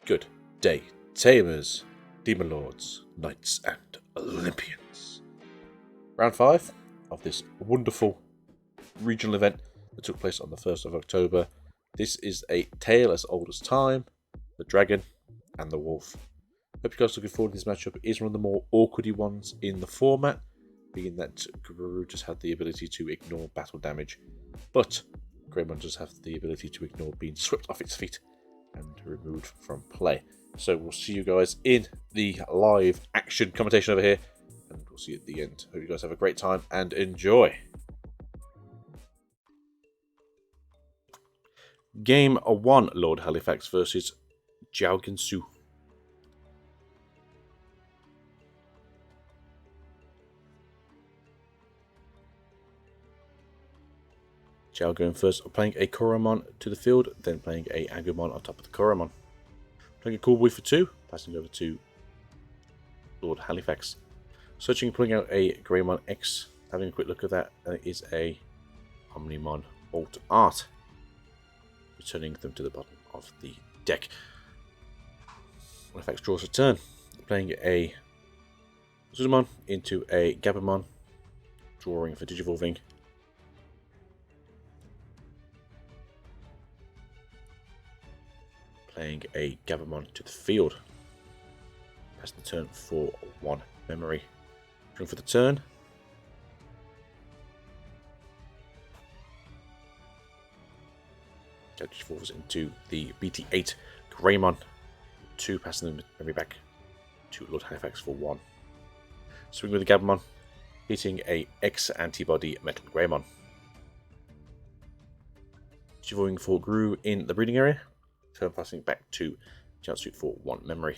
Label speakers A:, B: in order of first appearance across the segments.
A: Good day, tamers, demon lords, knights, and Olympians. Round 5 of this wonderful regional event that took place on the 1st of October. This is a tale as old as time, the dragon and the wolf. Hope you guys are looking forward to this matchup. It is one of the more awkwardy ones in the format, being that Guru just had the ability to ignore battle damage, but Greymon does have the ability to ignore being swept off its feet and removed from play. So we'll see you guys in the live action commentation over here, and we'll see you at the end. Hope you guys have a great time and enjoy. Game 1, Lord Halifax versus Jiaogensu. Jiao going first, playing a Koromon to the field, then playing a Agumon on top of the Koromon. Playing a Cool Boy for 2, passing over to Lord Halifax. Searching, pulling out a Greymon X, having a quick look at that, and it is a Omnimon Alt Art. Returning them to the bottom of the deck. Halifax draws a turn, playing a Zuzumon into a Gabumon, drawing for Digivolving. Playing a Gabumon to the field. Pass the turn for 1 memory. Drawing for the turn. Catch falls into the BT8 Greymon. 2, passing the memory back to Lord Halifax for 1. Swing with the Gabumon, hitting a X antibody MetalGarurumon. Digivolving for Gru in the breeding area. Turn passing back to Jiaosu for 1 memory.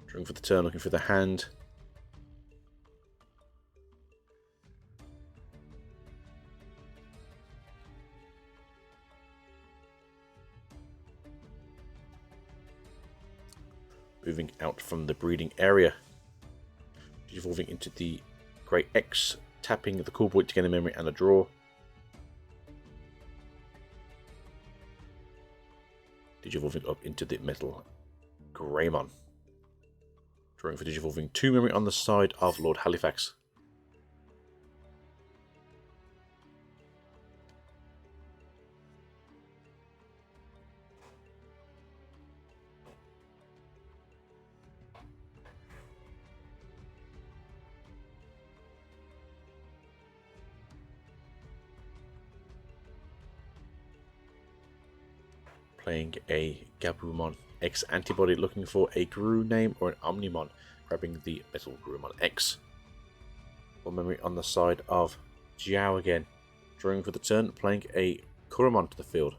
A: Drawing for the turn, looking for the hand. Moving out from the breeding area. Evolving into the Grey X, tapping the Cool Boy to gain a memory and a draw. Digivolving up into the MetalGarurumon. Drawing for Digivolving 2 memory on the side of Lord Halifax. Playing a Gabumon X antibody, looking for a Guru name or an Omnimon, grabbing the MetalGarurumon X. 1 memory on the side of Jiao again. Drawing for the turn, playing a Koromon to the field.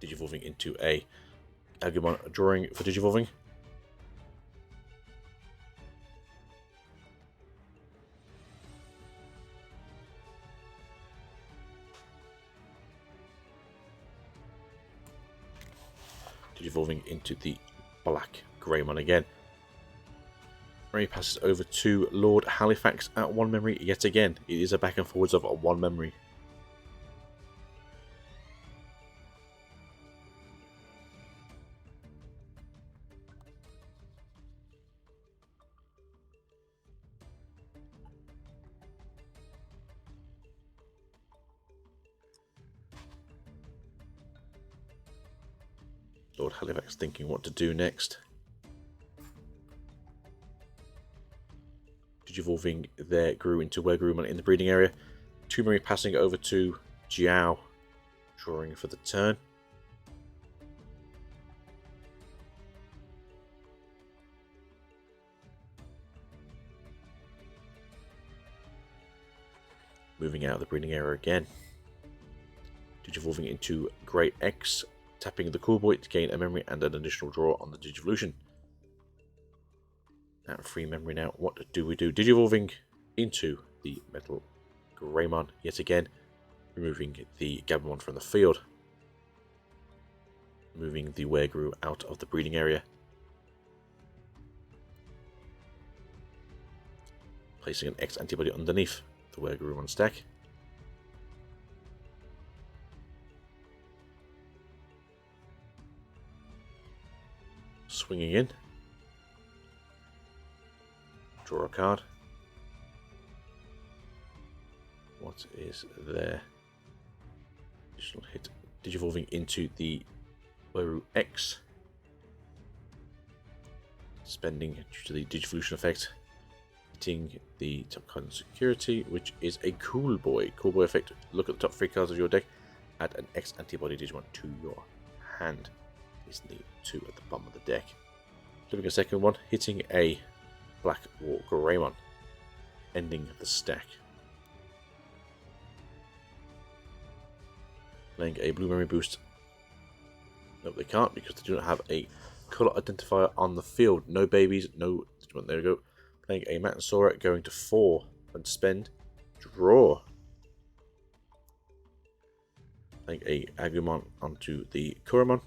A: Digivolving into a Agumon, drawing for Digivolving. Digivolving into the BlackWarGreymon again. Memory passes over to Lord Halifax at 1 memory yet again. It is a back and forwards of 1 memory. Lord Halifax thinking what to do next. Digivolving there grew into WereGreymon in the breeding area. 2 memory passing over to Jiao, drawing for the turn. Moving out of the breeding area again. Digivolving into Grey X, tapping the Cool Boy to gain a memory and an additional draw on the Digivolution. Out of 3 memory now, what do we do? Digivolving into the MetalGarurumon yet again, removing the Gabumon from the field. Moving the WereGrew out of the breeding area. Placing an X antibody underneath the WereGreymon stack. Swinging in. Draw a card. What is there? Additional hit. Digivolving into the Waru X. Spending due to the Digivolution effect. Hitting the top card in security, which is a Cool Boy. Cool Boy effect. Look at the top 3 cards of your deck. Add an X antibody Digimon to your hand. Is the 2 at the bottom of the deck. Flipping a second one. Hitting a BlackWarGreymon. Ending the stack. Playing a Blue Memory Boost. No, they can't because they do not have a colour identifier on the field. No babies, no Digimon. There we go. Playing a Matasaura, going to 4 and spend. Draw. Playing a Agumon onto the Kurumon.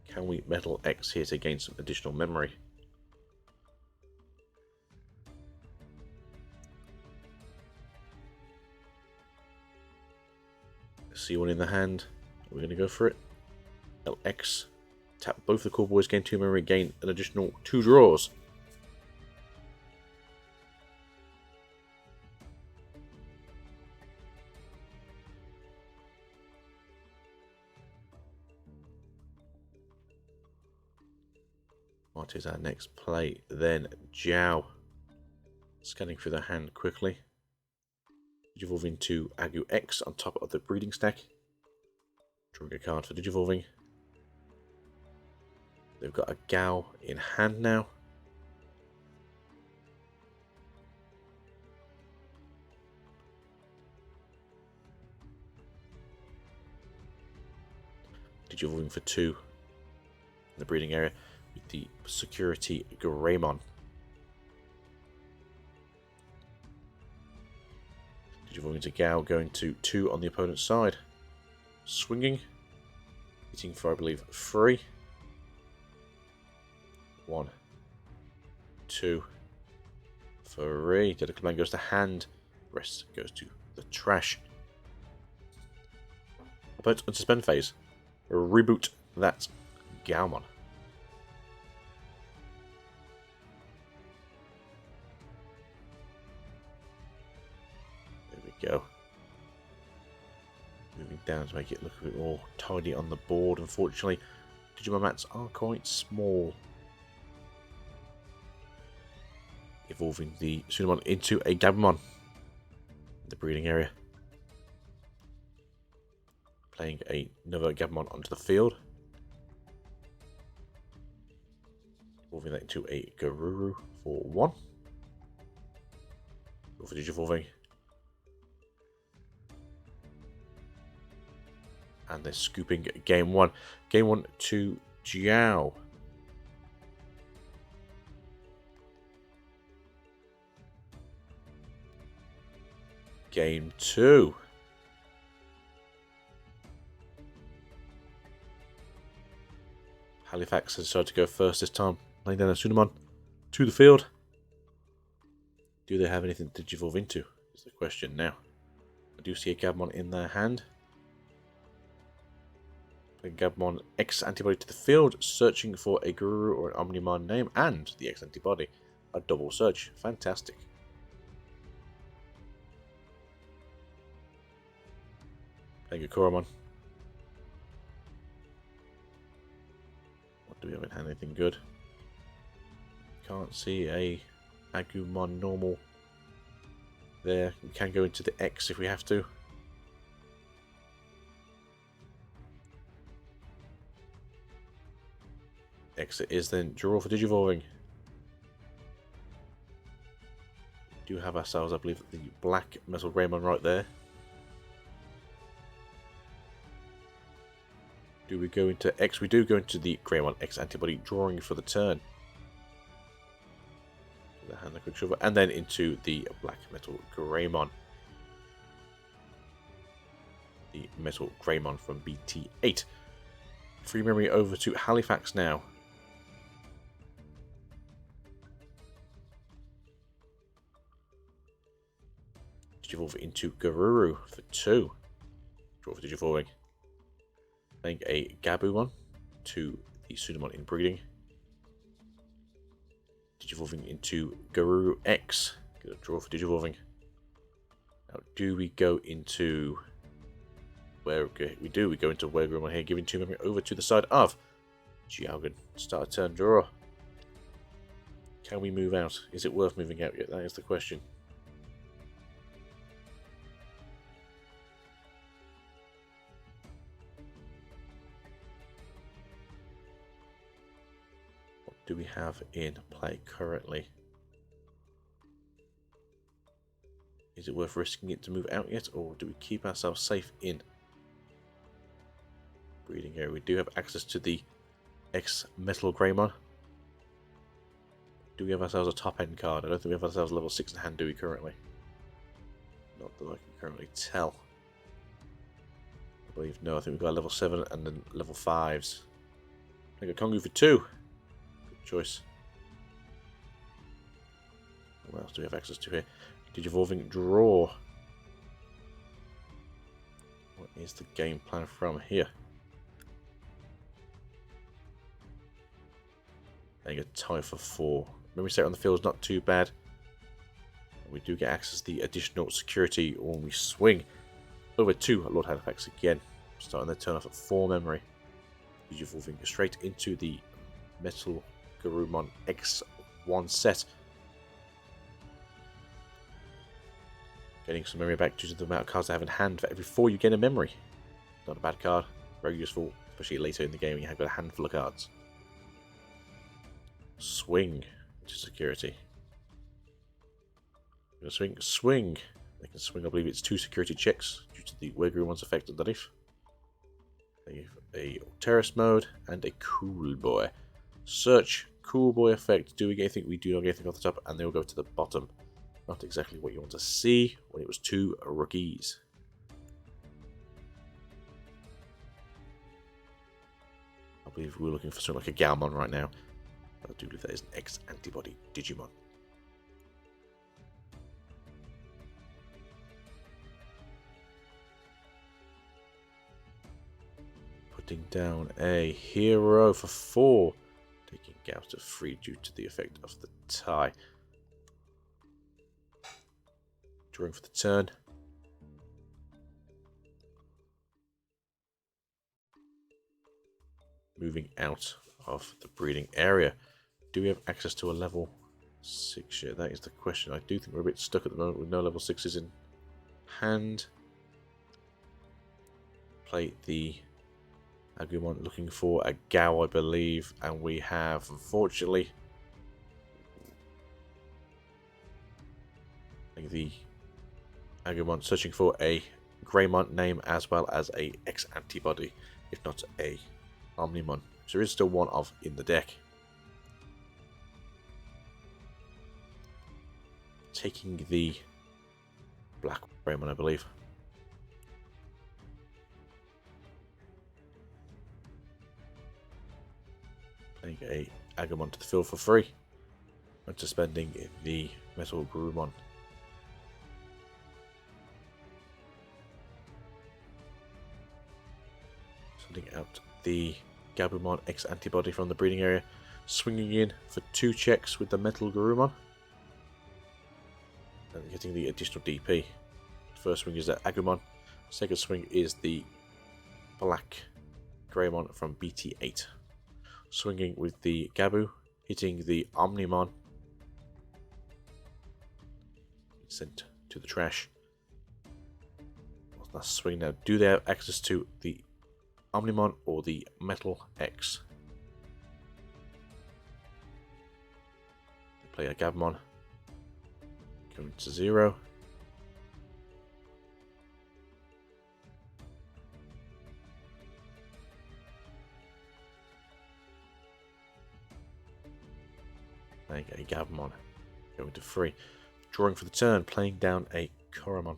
A: Can we Metal X here to gain some additional memory? See one in the hand. We're going to go for it. LX. Tap both the Cool Boys, gain 2 memory, gain an additional 2 draws. What is our next play? Then Jiao. Scanning through the hand quickly. Digivolve into Agu X on top of the breeding stack. Drawing a card for Digivolving. They've got a Gao in hand now. Digivolving for 2 in the breeding area with the security Greymon. Digivolving to Gao, going to 2 on the opponent's side. Swinging. Hitting for, I believe, 3. 1, 2, 3. Deadly Command goes to hand. Rest goes to the trash. Opponent's unsuspend phase. Reboot that Gaomon. There we go. Moving down to make it look a bit more tidy on the board. Unfortunately, Digimon mats are quite small. Evolving the Sunamon into a Gabumon in the breeding area. Playing another Gabumon onto the field. Evolving that into a Garuru for 1. Go for Digivolving. And they're scooping game 1. Game 1 to Jiao. Game 2. Halifax has decided to go first this time. Laying down a Sunamon to the field. Do they have anything to Digivolve into? Is the question now. I do see a Gabumon in their hand. Playing Gabumon X antibody to the field, searching for a Guru or an Omnimon name and the X antibody. A double search. Fantastic. Playing a Kurumon. What do we have in hand? Anything good? Can't see a Agumon normal there. We can go into the X if we have to. Exit is then draw for Digivolving. We do have ourselves, I believe, the black MetalGarurumon right there. Do we go into X? We do go into the Greymon X antibody, drawing for the turn. The hand, the quick shovel, and then into the black MetalGarurumon. The MetalGarurumon from BT8. Free memory over to Halifax now. Digivolve into Garuru for 2. Draw for Digivolving. Playing a Gabumon to the Sunamon in breeding. Digivolving into Garuru X. Get a draw for Digivolving. Now, do we go into where we do? We go into BlackWarGreymon here, giving 2 memory over to the side of Jiaogan. Start a turn draw. Can we move out? Is it worth moving out yet? That is the question. What do we have in play currently? Is it worth risking it to move out yet, or do we keep ourselves safe in breeding area? We do have access to the MetalGarurumon. Do we have ourselves a top end card? I don't think we have ourselves level 6 in hand, do we currently? Not that I can currently tell. I believe no, I think we've got a level 7 and then level 5s. I got Kongu for 2. Good choice. What else do we have access to here? Digivolving draw. What is the game plan from here? Playing a tie for 4. Memory state on the field is not too bad. We do get access to the additional security when we swing over to Lord Halifax again. Starting their turn off at 4 memory. Digivolving straight into the MetalGarurumon X1 set. Getting some memory back due to the amount of cards I have in hand for every 4 you get a memory. Not a bad card. Very useful, especially later in the game when you have got a handful of cards. Swing to security. Swing. They can swing, I believe it's 2 security checks due to the BlackWarGreymon's effect underneath. A terrorist mode and a cool boy. Search cool boy effect. Do we get anything? We do not get anything off the top, and they will go to the bottom. Not exactly what you want to see when it was 2 rookies. I believe we're looking for something like a Galmon right now. I do believe that is an X-Antibody Digimon. Putting down a hero for 4. Taking Gauss to 3 due to the effect of the tie. Drawing for the turn. Moving out of the breeding area. Do we have access to a level 6 yet? That is the question. I do think we're a bit stuck at the moment with no level 6s in hand. Play the Agumon looking for a Gao, I believe, and we have, unfortunately, the Agumon searching for a Greymon name as well as a X-Antibody, if not a Omnimon. So there is still one of in the deck. Taking the BlackWarGreymon, I believe. Playing a Agumon to the field for 3. And suspending the MetalGarurumon. Sending out the Gabumon X-Antibody from the breeding area. Swinging in for 2 checks with the MetalGarurumon. And getting the additional DP. First swing is the Agumon. Second swing is the BlackWarGreymon from BT8. Swinging with the Gabu, hitting the Omnimon. Sent to the trash. Last swing now. Do they have access to the Omnimon or the Metal X? They play a Gabumon. Coming to 0. Playing a Gabumon. Going to 3. Drawing for the turn. Playing down a Koromon.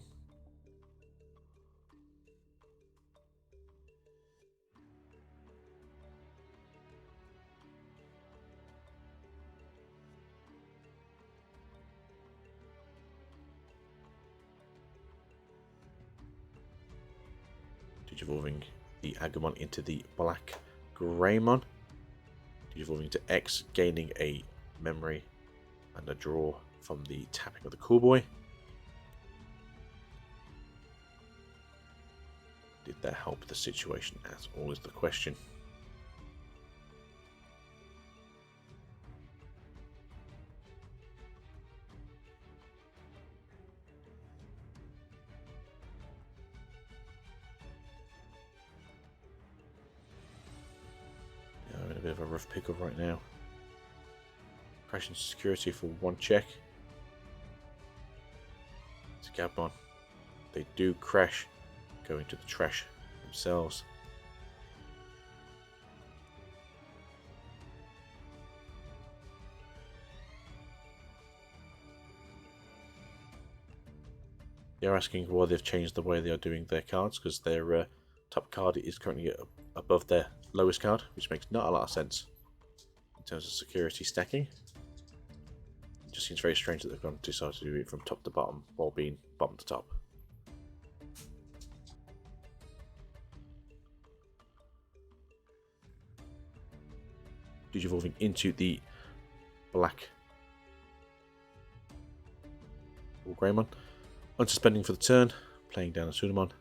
A: Digivolving the Agumon into the BlackWarGreymon. Evolving to X, gaining a memory and a draw from the tapping of the Cool Boy. Did that help the situation? As always the question. Yeah, I'm in a bit of a rough pickle right now. Crashing security for one check. It's Gabmon. They do crash, go into the trash themselves. They're asking why they've changed the way they are doing their cards, because their top card is currently above their lowest card, which makes not a lot of sense in terms of security stacking. It just seems very strange that they've gone decided to do it from top to bottom while being bottom to top. Digivolving into the BlackWarGreymon. Unsuspending for the turn, playing down a Sunamon.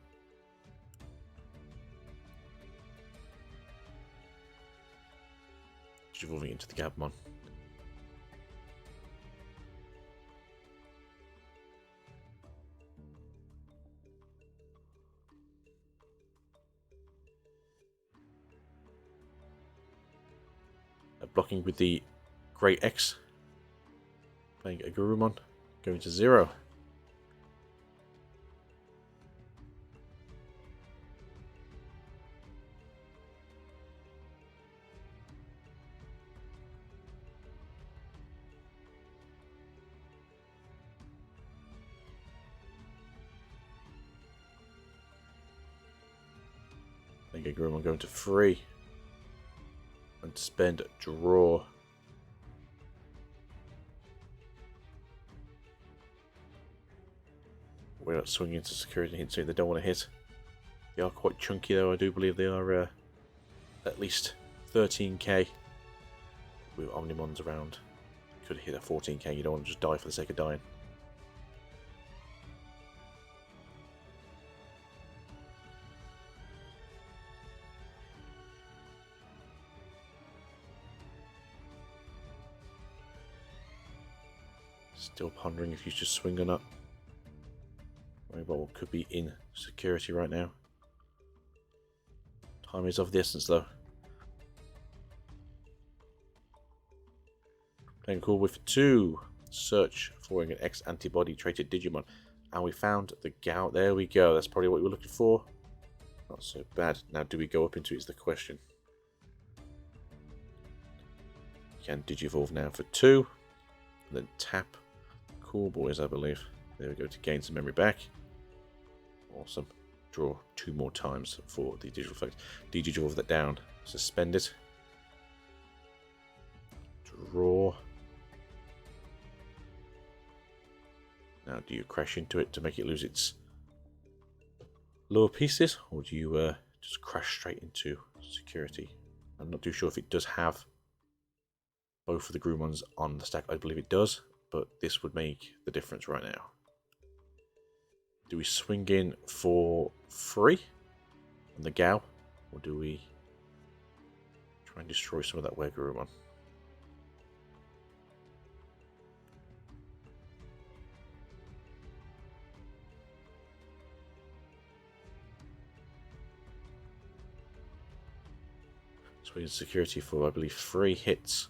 A: Digivolving into the Gabmon. Blocking with the Grey X. Playing a Garurumon. Going to 0. Playing a Garurumon going to 3. And spend draw. We're not swinging into security hits they don't want to hit. They are quite chunky though. I do believe they are at least 13k. With Omnimons around, could hit a 14k. You don't want to just die for the sake of dying. Still pondering if you should swing or not. Worry about what could be in security right now. Time is of the essence though. Playing cool with 2. Search for an X antibody traded Digimon. And we found the Gout. There we go. That's probably what we were looking for. Not so bad. Now do we go up into it is the question. Can Digivolve now for 2. And then tap Cool Boys, I believe. There we go, to gain some memory back. Awesome. Draw 2 more times for the digital effect. Digivolve that down. Suspend it. Draw. Now, do you crash into it to make it lose its lower pieces, or do you just crash straight into security? I'm not too sure if it does have both of the Garurumons on the stack. I believe it does, but this would make the difference right now. Do we swing in for 3 on the Gao, or do we try and destroy some of that Garurumon? Swing in security for, I believe, 3 hits.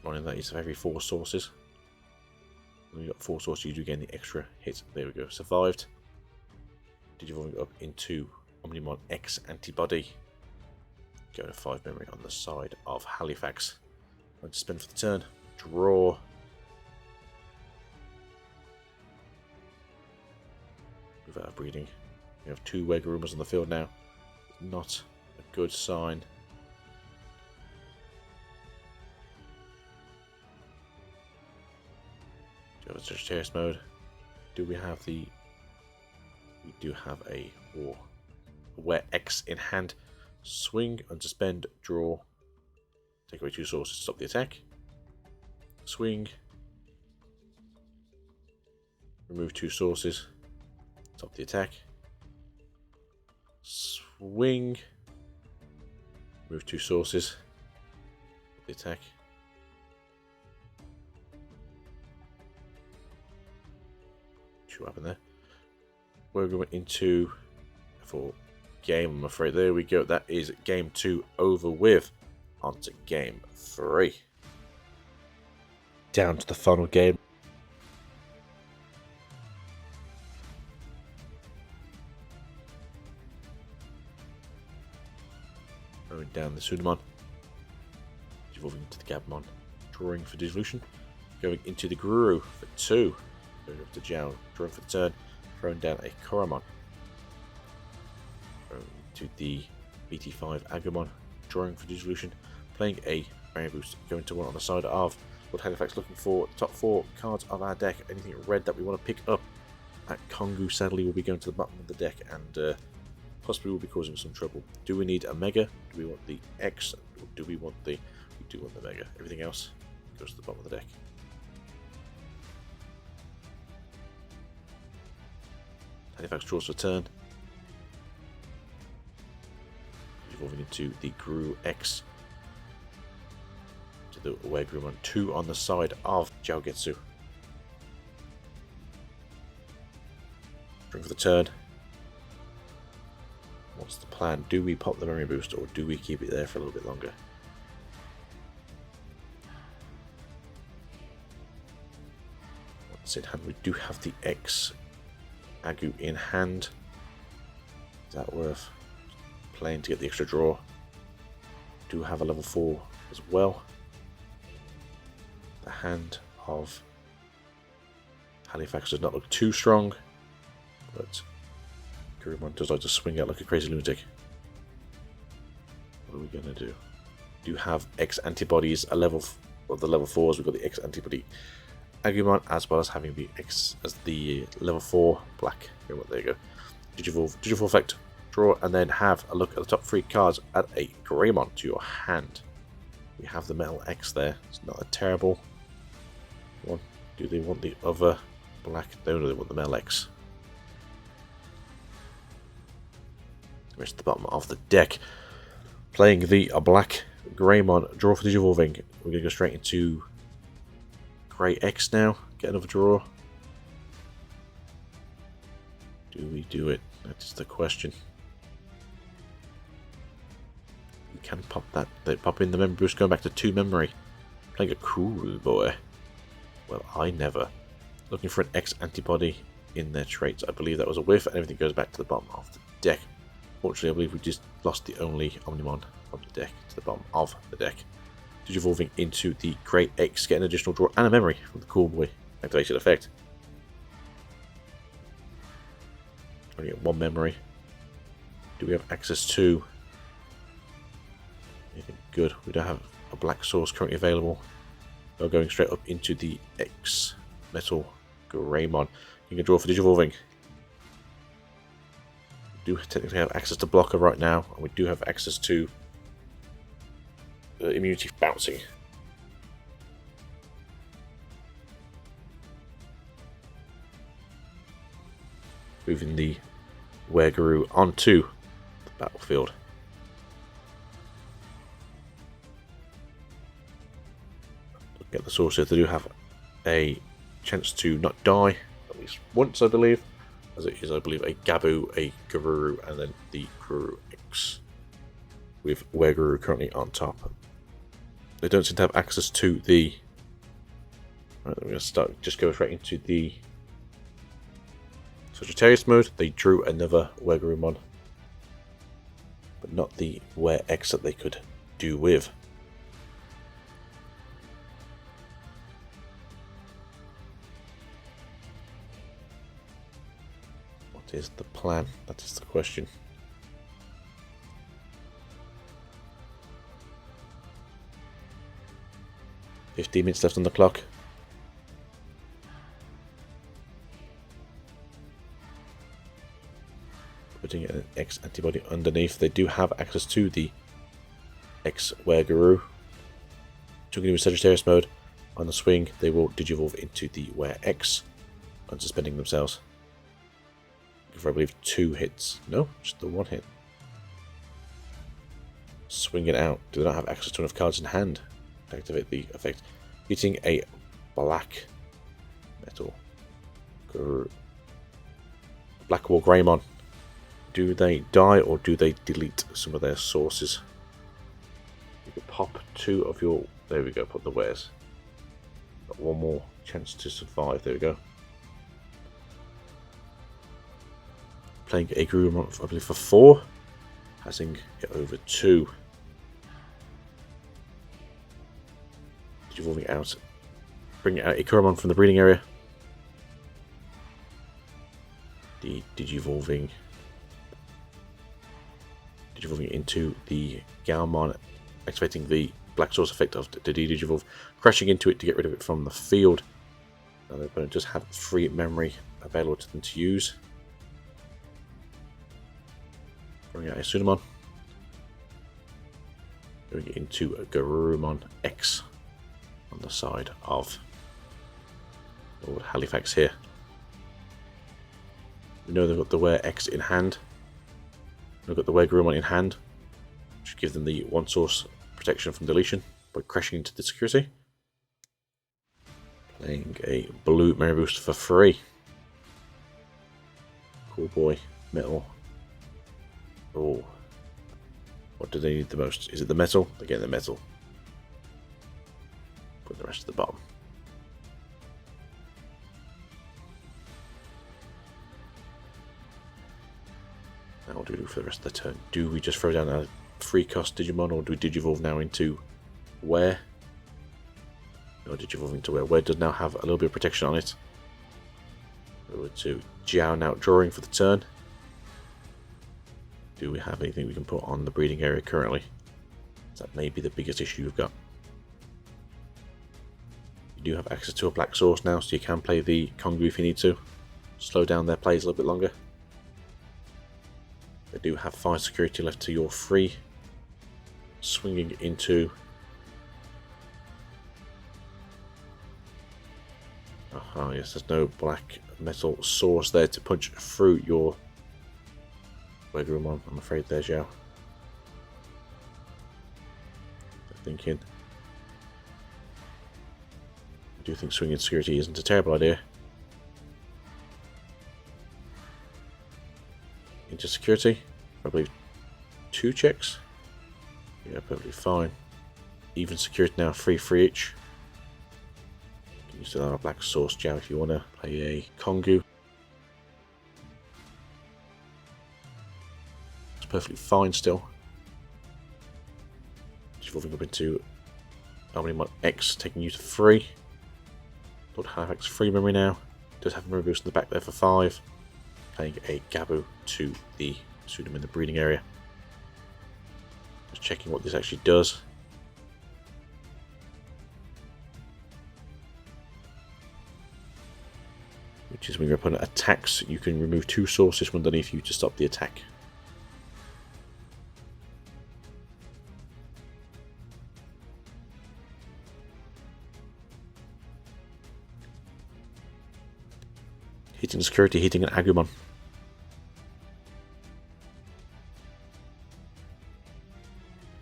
A: Running that is for every 4 sources. When you've got 4 sources, you do gain the extra hit. There we go. Survived. Digivolving up into Omnimon X antibody. Go to 5 memory on the side of Halifax. Going to spend for the turn. Draw. Without breeding. We have 2 Garurumons on the field now. Not a good sign. Do you have a Sagittarius mode? Do we have the... We do have a Where X in hand. Swing, unsuspend, draw. Take away 2 sources to stop the attack. Swing. Remove 2 sources. Stop the attack. Swing. Remove 2 sources. Stop the attack. What happened there? We're going into for game, I'm afraid. There we go. That is game 2 over with. On to game 3. Down to the final game. Going down the Sudamon. Evolving into the Gabumon. Drawing for Dissolution. Going into the Guru for 2. Going up to Jiao. Drawing for the turn. Throwing down a Koromon. Going to the BT5 Agumon. Drawing for Dissolution. Playing a Barrier Boost. Going to one on the side of Lord Halifax, looking for the top 4 cards of our deck. Anything red that we want to pick up. That Kongu sadly will be going to the bottom of the deck and possibly will be causing some trouble. Do we need a Mega? Do we want the X? Or do we want the... We do want the Mega. Everything else goes to the bottom of the deck. Halifax draws for turn. Evolving into the Guru X. To the BlackWarGreymon. 2 on the side of Jiaogetsu. Drawing for the turn. What's the plan? Do we pop the memory boost or do we keep it there for a little bit longer? What's in hand? We do have the X Agu in hand. Is that worth playing to get the extra draw? Do have a level 4 as well. The hand of Halifax does not look too strong, but Gurumon does like to swing out like a crazy lunatic. What are we going to do? Do have X antibodies, a level of the level 4s. We've got the X antibody Agumon, as well as having the X as the level 4 black. There you go. Digivolve effect, draw, and then have a look at the top 3 cards. Add a Greymon to your hand. We have the Metal X there. It's not a terrible one. Do they want the other black? No, they want the Metal X. Reach the bottom of the deck. Playing the BlackWarGreymon. Draw for Digivolving. We're going to go straight into Grey X now. Get another draw. Do we do it? That's the question. We can pop that. They pop in the memory boost, going back to 2 memory. Playing a cool boy. Well, I never. Looking for an X antibody in their traits. I believe that was a whiff, and everything goes back to the bottom of the deck. Fortunately, I believe we just lost the only Omnimon from the deck to the bottom of the deck. Digivolving into the Grey X, get an additional draw and a memory from the Cool Boy activation effect. Only get 1 memory. Do we have access to anything good? We don't have a black source currently available. We're going straight up into the X MetalGarurumon. You can draw for Digivolving. We do technically have access to blocker right now, and we do have access to immunity bouncing. Moving the BlackWarGreymon onto the battlefield. Look at the sources. They do have a chance to not die at least once, I believe. As it is, I believe, a Gabu, a Garuru, and then the Guru X. With BlackWarGreymon currently on top. They don't seem to have access to the... Right, we're going to just go straight into the Sagittarius mode. They drew another BlackWarGreymon, but not the X that they could do with. What is the plan? That is the question. $15 minutes left on the clock. putting an X antibody underneath. They do have access to the X Were-Guru. Took into Sagittarius mode. On the swing, they will digivolve into the Were-X, unsuspending themselves. For, I believe, 2 hits. No, just the 1 hit. Swing it out. Do they not have access to enough cards in hand to activate the effect? Hitting a black metal BlackWarGreymon. Do they die or do they delete some of their sources? You could pop 2 of your... There we go, put the wares. Got 1 more chance to survive. There we go. Playing a Garurumon, I believe, for 4. Passing it over 2. Digivolving out. Bringing out a Garurumon from the breeding area. Digivolving into the Gaomon, activating the Black Source effect of the Digivolve, crashing into it to get rid of it from the field. Now the opponent just have free memory available to them to use. Bring out a Sunamon. Going into a Garurumon X on the side of Lord Halifax here. We know they've got the Were-X in hand. They've got the Were-Garurumon in hand, which give them the 1 source protection from deletion by crashing into the security. Playing a blue Memory Boost for free. Cool boy, metal. Oh. What do they need the most? Is it the metal? They're getting the metal. Put the rest at the bottom. Now what do we do for the rest of the turn? Do we just throw down a free cost Digimon, or do we Digivolve now into Were? No, Digivolve into Were. Were does now have a little bit of protection on it. Over to Jiao now drawing for the turn. Do we have anything we can put on the breeding area currently? That may be the biggest issue you've got. You do have access to a black source now, so you can play the Kongu if you need to. Slow down their plays a little bit longer. They do have 5 security left to your 3. Swinging into... Oh yes, there's no black metal source there to punch through your Were-Garurumon. I'm afraid there's Zhao. Thinking. I do think swinging security isn't a terrible idea. Into security, I believe 2 checks. Yeah, perfectly fine. Even security now, 3 each. You can still have a black source Jiao if you want to play a Kongu. It's perfectly fine still. Evolving up into Omnimon X, taking you to 3. Lord Halifax free memory now. Does have a memory boost in the back there for 5. Playing a Gabu to the Sunamon in the breeding area. Just checking what this actually does. Which is when your opponent attacks, you can remove 2 sources from underneath you to stop the attack. Hitting the security, hitting an Agumon.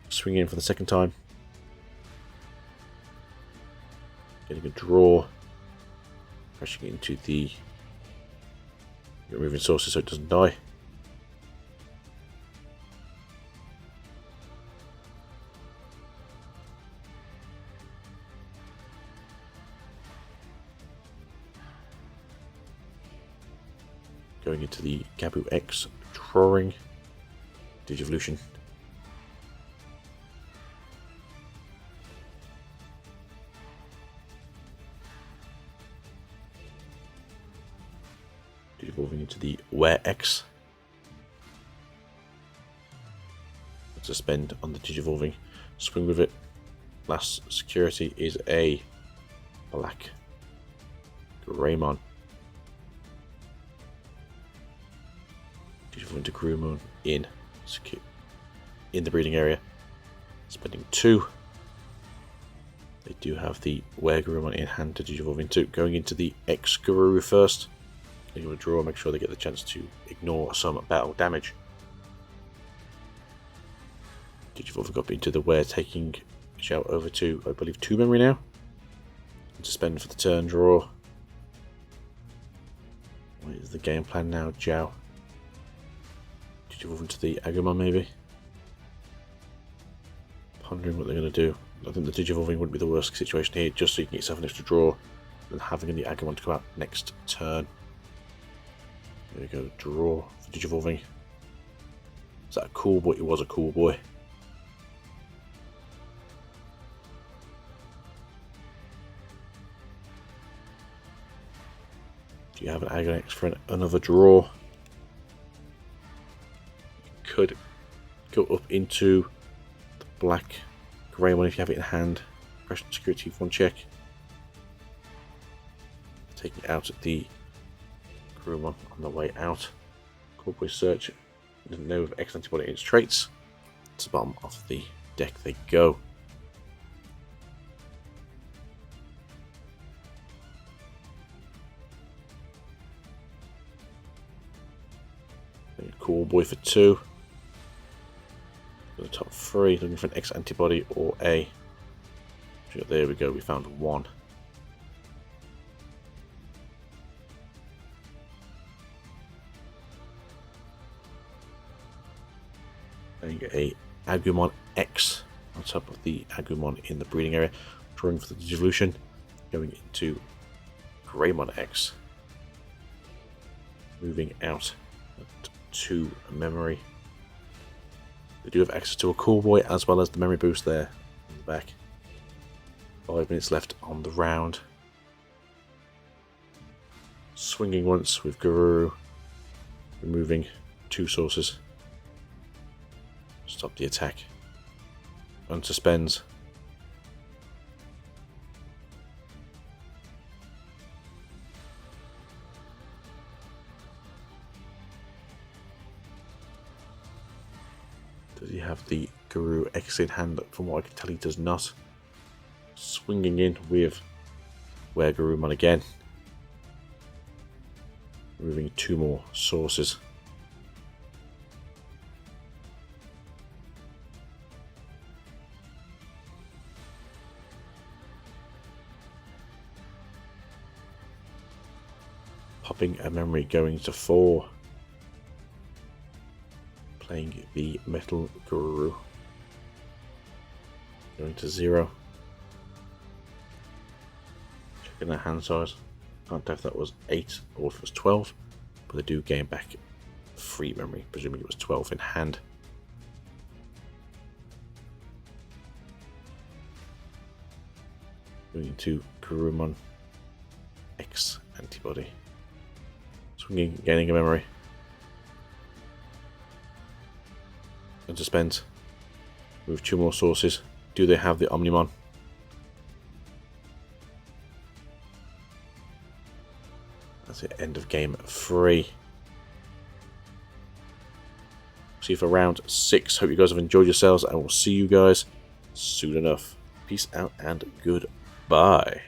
A: Swinging in for the 2nd time. Getting a draw. Crashing into the... removing sources so it doesn't die. Going into the Gabu X, drawing, Digivolution. Digivolving into the Were-X. Suspend on the Digivolving. Swing with it. Last security is a BlackGreymon. Digivolving to Garurumon in the breeding area. Spending 2. They do have the WereGreymon in hand to Digivolve into. Going into the X-Garuru first. They will draw, make sure they get the chance to ignore some battle damage. Digivolve got into the Were, taking Xiao over to, I believe, 2 memory now. And to spend for the turn draw. What is the game plan now, Jiao? Digivolve into the Agumon maybe? Pondering what they're going to do. I think the Digivolving wouldn't be the worst situation here, just so you can get yourself an extra draw, and having the Agumon to come out next turn. There we go, draw for Digivolving. Is that a cool boy? It was a cool boy. Do you have an Agonyx for another draw? You could go up into the BlackWarGreymon if you have it in hand. Press security for 1 check. Taking out the Garurumon on the way out. Cool boy search. Doesn't know if X antibody in its traits. To the bottom of the deck they go. Cool boy for 2. For the top 3, looking for an X antibody or a. There we go, we found 1. Then you get a Agumon X on top of the Agumon in the breeding area. Drawing for the Digivolution. Going into Greymon X. Moving out to memory. They do have access to a cool boy as well as the memory boost there in the back. 5 minutes left on the round. Swinging once with Garuru. Removing 2 sources. Stop the attack. Unsuspends. Does he have the Garuru X in hand? From what I can tell, he does not. Swinging in with WereGreymon again. Removing 2 more sources. Popping a memory, going to 4. Playing the MetalGarurumon. Going to 0. Checking their hand size. Can't tell if that was 8 or if it was 12. But they do gain back 3 memory, presuming it was 12 in hand. Going to Garurumon X antibody. Swinging, gaining a memory. And suspend. Move 2 more sources. Do they have the Omnimon? That's it. End of game 3. See you for round 6. Hope you guys have enjoyed yourselves, and we'll see you guys soon enough. Peace out and goodbye.